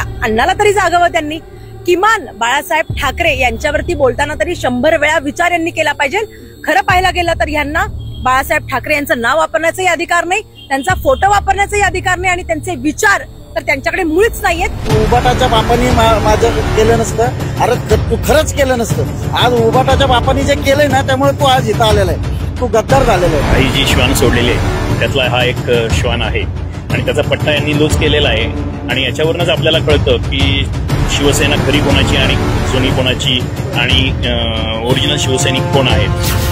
खाल्लेल्या अन्नाला तरी जागावं त्यांनी. किमान बाळासाहेब ठाकरे यांच्यावरती बोलताना तरी 100 वेळा विचार यांनी केला पाहिजे. खरं पाहायला गेलं तर यांना बाळासाहेब ठाकरे यांचं नाव वापरण्याचाही अधिकार नाही, त्यांचा फोटो वापरण्याचाही अधिकार नाही आणि त्यांचे विचार तर त्यांच्याकडे मुळीच नाहीयेत. उबाटाच्या बापांनी माझं केलं नसतं, अरे तू खरंच केलं नसतं. आज उबाटाच्या बापांनी जे केलंय ना त्यामुळे तू आज इथं आलेला आहे, तू गद्दार झालेला आहे. काही जी श्वान सोडलेली आहे त्यातला हा एक श्वान आहे आणि त्याचा पट्टा यांनी लूज केलेला आहे आणि याच्यावरूनच आपल्याला कळतं की शिवसेना खरी कोणाची आणि जुनी कोणाची आणि ओरिजिनल शिवसैनिक कोण आहेत.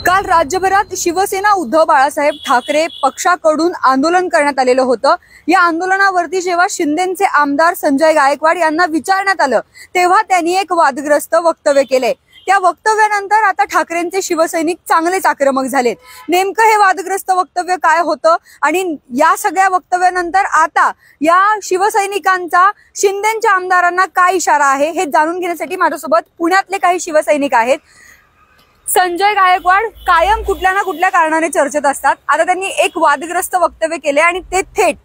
काल राज्यभरात शिवसेना उद्धव बाळासाहेब ठाकरे पक्षाकडून आंदोलन करण्यात आलेलं होतं. या आंदोलनावरती जेव्हा शिंदेचे आमदार संजय गायकवाड यांना विचारण्यात आलं तेव्हा त्यांनी एक वादग्रस्त वक्तव्य केले. त्या वक्तव्यानंतर आता ठाकरेंचे शिवसैनिक चांगलेच आक्रमक झालेत. नेमकं हे वादग्रस्त वक्तव्य काय होतं आणि या सगळ्या वक्तव्यानंतर आता या शिवसैनिकांचा शिंदेच्या आमदारांना काय इशारा आहे हे जाणून घेण्यासाठी माझ्यासोबत पुण्यातले काही शिवसैनिक आहेत. संजय गायकवाड कायम कुठल्या ना कुठल्या कारणाने चर्चेत असतात. आता त्यांनी एक वादग्रस्त वक्तव्य केले आणि ते थेट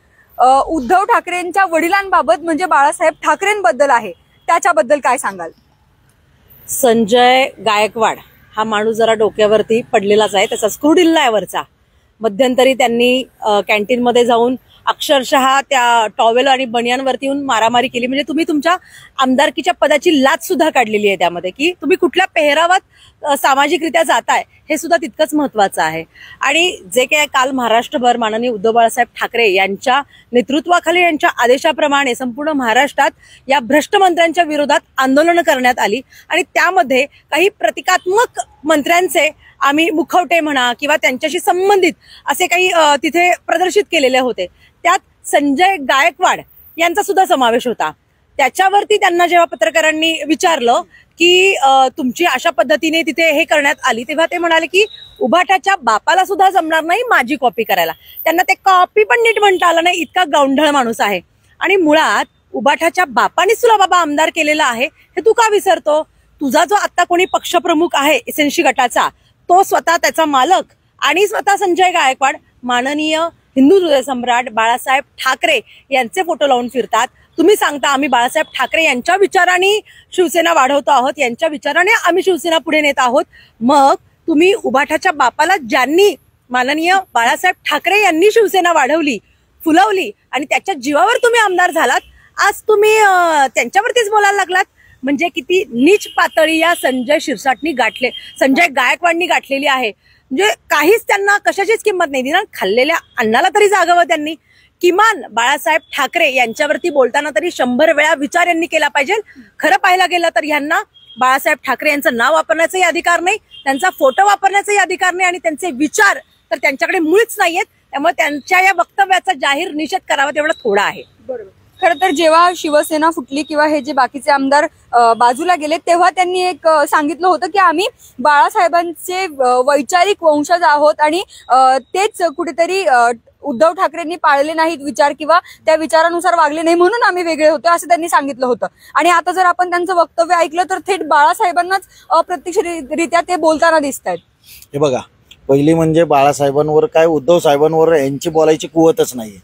उद्धव ठाकरेंच्या वडिलांबाबत म्हणजे बाळासाहेब ठाकरेंबद्दल आहे. त्याच्याबद्दल काय सांगाल? संजय गायकवाड हा माणूस जरा डोक्यावरती पडलेलाच आहे, त्याचा स्क्रू ढिल्ला आहे वरचा. मध्यंतरी त्यांनी कॅन्टीनमध्ये जाऊन अक्षरशः त्या टॉवेल आणि बनियांवरती येऊन मारामारी केली. म्हणजे तुम्ही तुमच्या आमदारकीच्या पदाची लाच सुद्धा काढलेली आहे त्यामध्ये, की तुम्ही कुठल्या पेहरावात सामाजिकरित्या जाताय हे सुद्धा तितकंच महत्वाचं आहे. आणि जे काय काल महाराष्ट्रभर माननीय उद्धव बाळासाहेब ठाकरे यांच्या नेतृत्वाखाली यांच्या आदेशाप्रमाणे संपूर्ण महाराष्ट्रात या भ्रष्ट मंत्र्यांच्या विरोधात आंदोलनं करण्यात आली आणि त्यामध्ये काही प्रतिकात्मक मंत्र्यांचे आम्ही मुखवटे म्हणा किंवा त्यांच्याशी संबंधित असे काही तिथे प्रदर्शित केलेले होते. त्यात संजय गायकवाड यांचा सुद्धा समावेश होता. त्याच्यावरती त्यांना जेव्हा पत्रकारांनी विचारलं की तुमची अशा पद्धतीने तिथे हे करण्यात आली तेव्हा ते म्हणाले की उभाटाच्या बापाला सुद्धा जमणार नाही माझी कॉपी करायला. त्यांना ते कॉपी पण नीट म्हणता आलं नाही, इतका गावंढळ माणूस आहे. आणि मुळात उभाटाच्या बापानेच तुला बाबा आमदार केलेला आहे हे तू का विसरतो? तुझा जो आता कोणी पक्षप्रमुख आहे एसएनसी गटाचा तो स्वतः त्याचा मालक आणि स्वतः संजय गायकवाड माननीय हिंदू हृदय सम्राट बाळासाहेब ठाकरे यांचे फोटो लावून फिरतात. तुम्ही सांगता आम्ही बाळासाहेब ठाकरे यांच्या विचाराने शिवसेना वाढवतो आहोत, यांच्या विचाराने आम्ही शिवसेना पुढे नेत आहोत. मग तुम्ही उभाटाच्या बापाला ज्यांनी माननीय बाळासाहेब ठाकरे यांनी शिवसेना वाढवली फुलवली आणि त्याच्या जीवावर तुम्ही आमदार झालात, आज तुम्ही त्यांच्यावरतीच बोलायला लागलात. म्हणजे किती नीच पातळी या संजय गायकवाडनी गाठलेली आहे. म्हणजे काहीच त्यांना कशाचीच किंमत नाही. निदान खाल्लेल्या अन्नाला तरी जागावं त्यांनी. किमान बाळासाहेब ठाकरे यांच्यावरती बोलताना तरी 100 वेळा विचार यांनी केला पाहिजे. खरं पाहायला गेलं तर यांना बाळासाहेब ठाकरे यांचं नाव वापरण्याचाही अधिकार नाही, त्यांचा फोटो वापरण्याचाही अधिकार नाही आणि त्यांचे विचार तर त्यांच्याकडे मुळीच नाहीयेत. त्यामुळे त्यांच्या या वक्तव्याचा जाहीर निषेध करावा तेवढा थोडा आहे. बरोबर. खरं तर जेव्हा शिवसेना फुटली किंवा हे जे बाकीचे आमदार बाजूला गेले तेव्हा त्यांनी एक सांगितलं होतं की आम्ही बाळासाहेबांचे वैचारिक वंशज आहोत आणि तेच कुठेतरी उद्धव ठाकरेंनी पाळले नाहीत विचार किंवा त्या विचारानुसार वागले नाही म्हणून आम्ही वेगळे होतो असं त्यांनी सांगितलं होतं. आणि आता जर आपण त्यांचं वक्तव्य ऐकलं तर थेट बाळासाहेबांनाच अप्रत्यक्षरित्या ते बोलताना दिसत आहेत. हे बघा, पहिली म्हणजे बाळासाहेबांवर काय उद्धव साहेबांवर यांची बोलायची कुवतच नाहीये.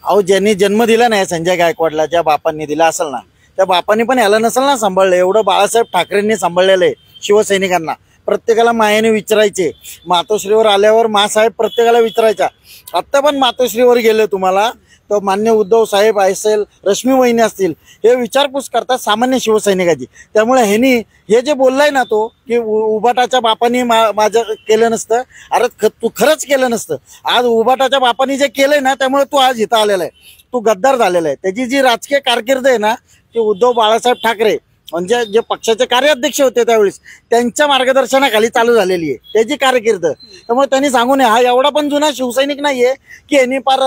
अहो ज्यांनी जन्म दिला नाही संजय गायकवाडला, ज्या बापांनी दिला असेल ना त्या बापांनी पण याला नसेल ना सांभाळलं एवढं बाळासाहेब ठाकरेंनी सांभाळलेलं आहे. शिवसैनिकांना प्रत्येकाला मायेने विचारायचे. मातोश्रीवर आल्यावर मासाहेब प्रत्येकाला विचारायचा. आत्ता पण मातोश्रीवर गेले तुम्हाला तर मान्य उद्धव साहेब असेल रश्मी वहिनी असतील हे विचारपूस करतात सामान्य शिवसैनिकाची. त्यामुळे ह्यांनी हे जे बोललाय ना तो की उबाटाच्या बापांनी माझं केलं नसतं, अरे तू खरंच केलं नसतं. आज उबाटाच्या बापांनी जे केलंय ना त्यामुळे तू आज इथं आलेला आहे, तू गद्दार झालेला आहे. त्याची जी राजकीय कारकीर्द आहे ना ती उद्धव बाळासाहेब ठाकरे म्हणजे जे पक्षाचे कार्याध्यक्ष होते त्यावेळेस त्यांच्या मार्गदर्शनाखाली चालू झालेली आहे त्याची कारकीर्द. त्यामुळे त्यांनी सांगू नये हा एवढा पण जुना शिवसैनिक नाहीये की यांनी फार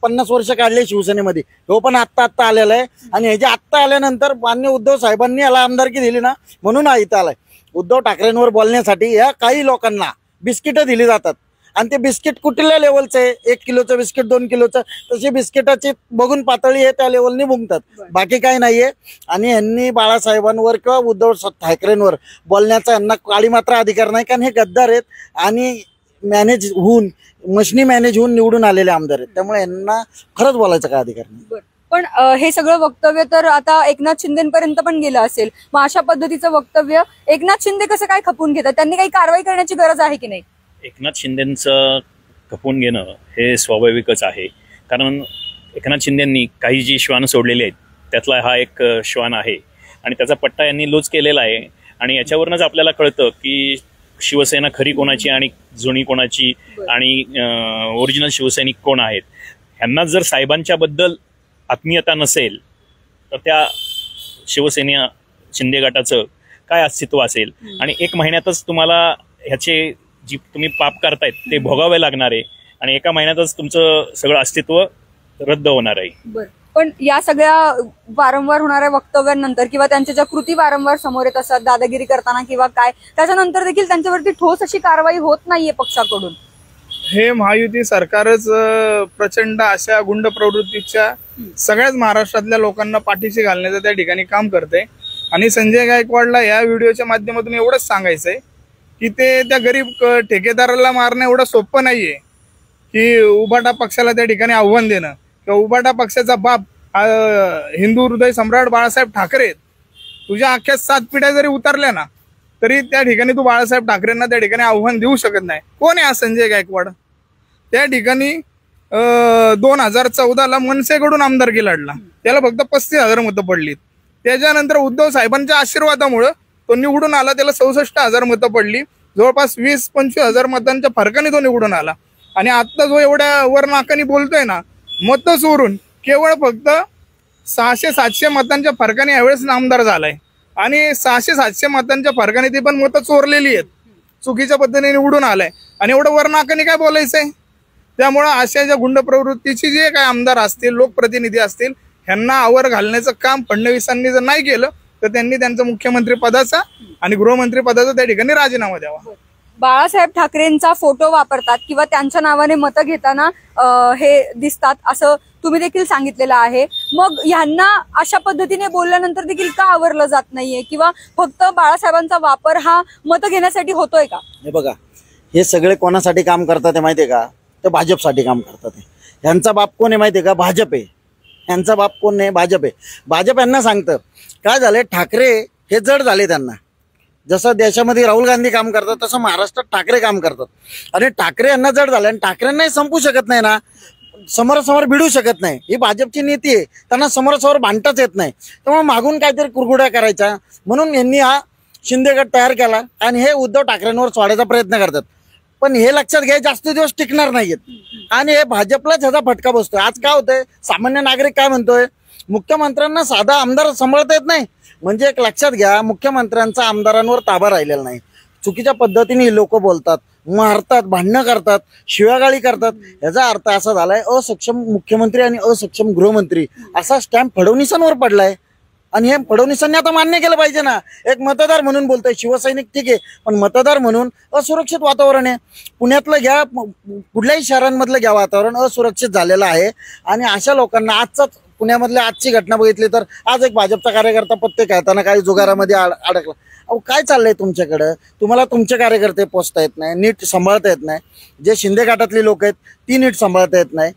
50 वर्ष काढले शिवसेनेमध्ये. हो पण आत्ता आलेला आहे आणि ह्याचे आत्ता आल्यानंतर मान्य उद्धव साहेबांनी याला आमदारकी दिली ना म्हणून हा इथं आलाय. उद्धव ठाकरेंवर बोलण्यासाठी या काही लोकांना बिस्किटं दिली जातात आणि ते बिस्किट कुठल्या लेवलचे 1 किलोचं बिस्किट 2 किलोचं तशी बिस्किटाची बघून पातळी आहे त्या लेवलनी बुंगतात, बाकी काही नाहीये. आणि यांनी बाळासाहेबांवर किंवा उद्धव ठाकरेंवर बोलण्याचा यांना काळी मात्र अधिकार नाही कारण हे गद्दार आहेत आणि मॅनेज होऊन निवडून आलेले आमदार आहेत. त्यामुळे यांना खरंच बोलायचा काय अधिकार नाही. पण हे सगळं वक्तव्य तर आता एकनाथ शिंदेपर्यंत पण गेलं असेल, मग अशा पद्धतीचं वक्तव्य एकनाथ शिंदे कसं काय खपून घेतात? त्यांनी काही कारवाई करण्याची गरज आहे की नाही? एकनाथ शिंदेचं खपून घेणं हे स्वाभाविकच आहे, कारण एकनाथ शिंदेंनी काही जी श्वान सोडलेली आहेत त्यातला हा एक श्वान आहे आणि त्याचा पट्टा यांनी लूज केलेला आहे. आणि याच्यावरूनच आपल्याला कळतं की शिवसेना खरी कोणाची आणि जुनी कोणाची आणि ओरिजिनल शिवसैनिक कोण आहेत. ह्यांना जर साहेबांच्या बद्दल आत्मीयता नसेल तर त्या शिवसेना शिंदे गटाचं काय अस्तित्व असेल. आणि 1 महिन्यातच तुम्हाला ह्याचे जी तुम्ही पाप करतायत ते भोगावे लागणार आहे आणि 1 महिन्यातच तुमचं सगळं अस्तित्व रद्द होणार आहे. पण या सगळ्या वारंवार होणाऱ्या वक्तव्यांनंतर किंवा त्यांच्या ज्या कृती वारंवार समोर येत असतात दादागिरी करताना किंवा काय, त्याच्यानंतर देखील त्यांच्यावरती ठोस अशी कारवाई होत नाहीये पक्षाकडून. हे महायुती सरकारच प्रचंड अशा गुंड प्रवृत्तीच्या सगळ्याच महाराष्ट्रातल्या लोकांना पाठीशी घालण्याचं त्या ठिकाणी काम करते. आणि संजय गायकवाडला या व्हिडिओच्या माध्यमातून एवढंच सांगायचंय की ते त्या गरीब ठेकेदाराला मारणं एवढं सोपं नाहीये की उभाटा पक्षाला त्या ठिकाणी आव्हान देणं. किंवा उभाटा पक्षाचा बाप हिंदू हृदय सम्राट बाळासाहेब ठाकरे, तुझ्या अख्ख्या 7 पिढ्या जरी उतरल्या ना तरी त्या ठिकाणी तू बाळासाहेब ठाकरेंना त्या ठिकाणी आव्हान देऊ शकत नाही. कोण आहे हा संजय गायकवाड? त्या ठिकाणी 2014ला मनसेकडून आमदारकी लढला, त्याला फक्त 35,000 मतं पडलीत. त्याच्यानंतर उद्धव साहेबांच्या आशीर्वादामुळे तो निवडून आला, त्याला 66,000 मतं पडली. जवळपास 20-25,000 मतांच्या फरकाने तो निवडून आला. आणि आता जो एवढ्या वर नाकानी बोलतोय ना, मतं चोरून केवळ फक्त 600-700 मतांच्या फरकाने यावेळेस आमदार झालाय. आणि 600-700 मतांच्या फरकाने ती पण मतं चोरलेली आहेत, चुकीच्या पद्धतीने निवडून आलाय. आणि एवढं वर नाकानी काय बोलायचंय? त्यामुळं अशा ज्या गुंड प्रवृत्तीची जे काय आमदार असतील, लोकप्रतिनिधी असतील, ह्यांना आवर घालण्याचं काम फडणवीसांनी जर नाही केलं तर त्यांनी त्यांचा मुख्यमंत्री पदाचा आणि गृहमंत्री पदाचा त्या ठिकाणी राजीनामा द्यावा. बाळासाहेब ठाकरेंचा फोटो वापरतात किंवा त्यांच्या नावाने मतं घेताना हे दिसतात असं तुम्ही देखील सांगितलेलं आहे. मग ह्यांना अशा पद्धतीने बोलल्यानंतर देखील का आवरलं जात नाहीये किंवा फक्त बाळासाहेबांचा वापर हा मतं घेण्यासाठी होतोय का? हे बघा, हे सगळे कोणासाठी काम करतात हे माहितीये का? ते भाजपसाठी काम करतात. ह्यांचा बाप कोण आहे माहितीये का? भाजप आहे. यांचा बाप कोण नाही? भाजप आहे. भाजप यांना सांगतं. काय झालंय, ठाकरे हे जड झाले त्यांना. जसं देशामध्ये राहुल गांधी काम करतात तसं महाराष्ट्रात ठाकरे काम करतात. आणि ठाकरे यांना जड झालं आणि ठाकरेंनाही संपू शकत नाही ना, समोरासमोर भिडू शकत नाही. ही भाजपची नीती आहे. त्यांना समोरासमोर भांडताच येत नाही. त्यामुळे मागून काहीतरी कुरघुड्या करायच्या म्हणून यांनी हा शिंदे गट तयार केला आणि हे उद्धव ठाकरेंवर सोडायचा प्रयत्न करतात. पण हे लक्षात घ्या, जास्त दिवस टिकणार नाहीयेत आणि हे भाजपलाच ह्याचा फटका बसतोय. आज काय होतंय, सामान्य नागरिक काय म्हणतोय, मुख्यमंत्र्यांना साधा आमदार सांभाळता येत नाही. म्हणजे एक लक्षात घ्या, मुख्यमंत्र्यांचा आमदारांवर ताबा राहिलेला नाही. चुकीच्या पद्धतीने लोक बोलतात, मारतात, भांडणं करतात, शिव्यागाळी करतात. याचा अर्थ असा झालाय असक्षम मुख्यमंत्री आणि असक्षम गृहमंत्री असा स्टॅम्प फडणवीसांवर पडलाय. आणि हे फडणवीसांनी आता मान्य केलं पाहिजे ना. एक मतदार म्हणून बोलतोय, शिवसैनिक ठीक आहे, पण मतदार म्हणून असुरक्षित वातावरण आहे. पुण्यातलं घ्या, कुठल्याही शहरांमधलं घ्या, वातावरण असुरक्षित झालेलं आहे. आणि अशा लोकांना आजचाच पुण्यामधल्या आजची घटना बघितली तर आज एक भाजपचा कार्यकर्ता पत्ते खेळताना काही जुगारामध्ये अडकला. अहो काय चाललंय तुमच्याकडं? तुम्हाला तुमचे कार्यकर्ते पोचता येत नाही, नीट सांभाळता येत नाही. जे शिंदे गटातली लोक आहेत ती नीट सांभाळता येत नाही.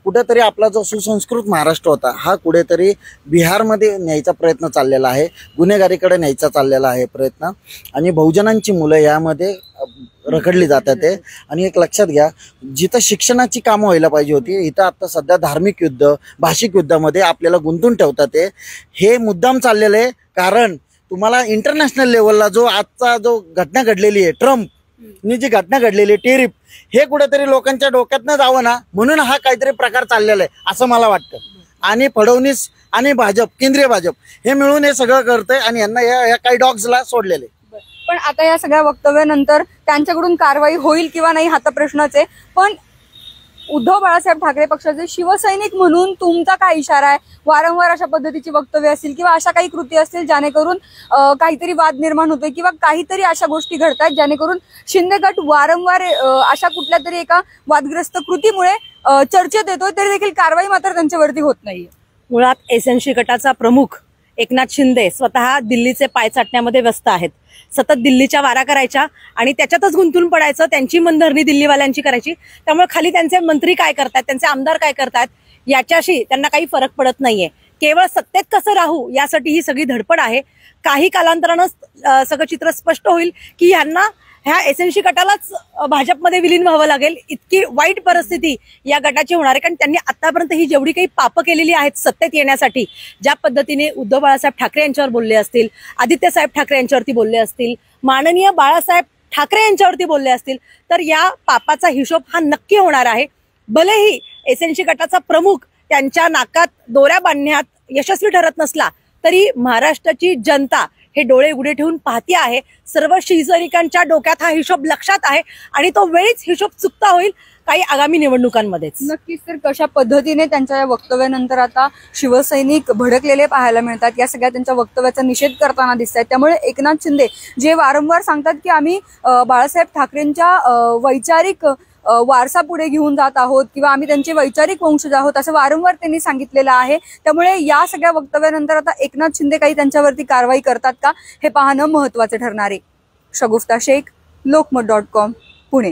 कुठेतरी आपला जो सुसंस्कृत महाराष्ट्र होता हा कुठेतरी बिहारमध्ये न्यायचा प्रयत्न चाललेला आहे, गुन्हेगारीकडे न्यायचा चाललेला आहे प्रयत्न. आणि बहुजनांची मुलं यामध्ये रखडली जातात. आणि एक लक्षात घ्या, जिथं शिक्षणाची कामं व्हायला पाहिजे होती इथं आता सध्या धार्मिक युद्ध, भाषिक युद्धामध्ये आपल्याला गुंतून ठेवतात. हे मुद्दाम चाललेलं आहे. कारण तुम्हाला इंटरनॅशनल लेवलला जो आजचा जो घटना घडलेली आहे, ट्रम्पनी जी घटना घडलेली आहे, टेरिफ, हे कुठेतरी लोकांच्या डोक्यातनं जावं ना म्हणून हा काहीतरी प्रकार चाललेला आहे असं मला वाटतं. आणि फडणवीस आणि भाजप, केंद्रीय भाजप हे मिळून हे सगळं करतंय आणि यांना या काही डॉग्सला सोडलेले. पण आता या सगळ्या वक्तव्यानंतर त्यांच्याकडून कारवाई होईल किंवा नाही हा तर प्रश्नच आहे. पण उद्धव बाळासाहेब ठाकरे पक्षाचे शिवसैनिक म्हणून तुमचा काय इशारा आहे? वारंवार अशा पद्धतीची वक्तव्य असतील किंवा अशा काही कृती असतील ज्यानेकरून काहीतरी वाद निर्माण होतोय किंवा काहीतरी अशा गोष्टी घडतायत ज्यानेकरून शिंदे गट वारंवार अशा कुठल्या तरी एका वादग्रस्त कृतीमुळे चर्चेत येतोय, तरी देखील कारवाई मात्र त्यांच्यावरती होत नाहीये. मुळात एसएनसी गटाचा प्रमुख एकनाथ शिंदे स्वतः दिल्लीचे पाय चाटण्यामध्ये व्यस्त आहेत. सतत दिल्लीच्या वारा करायच्या आणि त्याच्यातच गुंतून पडायचं, त्यांची मनधरणी दिल्लीवाल्यांची करायची. त्यामुळे खाली त्यांचे मंत्री काय करतात, त्यांचे आमदार काय करतात याच्याशी त्यांना काही फरक पडत नाहीये. केवळ सत्तेत कसं राहू यासाठी ही सगळी धडपड आहे. काही कालांतरानं सगळं चित्र स्पष्ट होईल की ह्यांना ह्या एसएनसी गटालाच भाजपमध्ये विलीन व्हावं लागेल. इतकी वाईट परिस्थिती या गटाची होणार आहे. कारण त्यांनी आतापर्यंत ही जेवढी काही पापं केलेली आहेत सत्तेत येण्यासाठी, ज्या पद्धतीने उद्धव बाळासाहेब ठाकरे यांच्यावर बोलले असतील, आदित्यसाहेब ठाकरे यांच्यावरती बोलले असतील, माननीय बाळासाहेब ठाकरे यांच्यावरती बोलले असतील, तर या पापाचा हिशोब हा नक्की होणार आहे. भलेही एसएनसी गटाचा प्रमुख त्यांच्या नाकात दोऱ्या बांधण्यात यशस्वी ठरत नसला तरी महाराष्ट्राची जनता हे डोळे उघडे ठेवून पाहती आहे. सर्व शिवसैनिकांच्या डोक्यात हा हिशोब लक्षात आहे आणि तो वेळीच हिशोब चुकता होईल काही आगामी निवडणुकांमध्येच. नक्कीच. तर कशा पद्धतीने त्यांच्या या वक्तव्यानंतर आता शिवसैनिक भडकलेले पाहायला मिळतात, या सगळ्या त्यांच्या वक्तव्याचा निषेध करताना दिसत आहेत. त्यामुळे एकनाथ शिंदे जे वारंवार सांगतात की आम्ही बाळासाहेब ठाकरेंच्या वैचारिक वारसा पुढे घेऊन जात आहोत किंवा आम्ही त्यांचे वैचारिक वंशज आहोत असं वारंवार त्यांनी सांगितलेलं आहे. त्यामुळे या सगळ्या वक्तव्यानंतर आता एकनाथ शिंदे काही त्यांच्यावरती कारवाई करतात का हे पाहणं महत्त्वाचं ठरणार आहे. शगुफ्ता शेख, लोकमत.com, पुणे.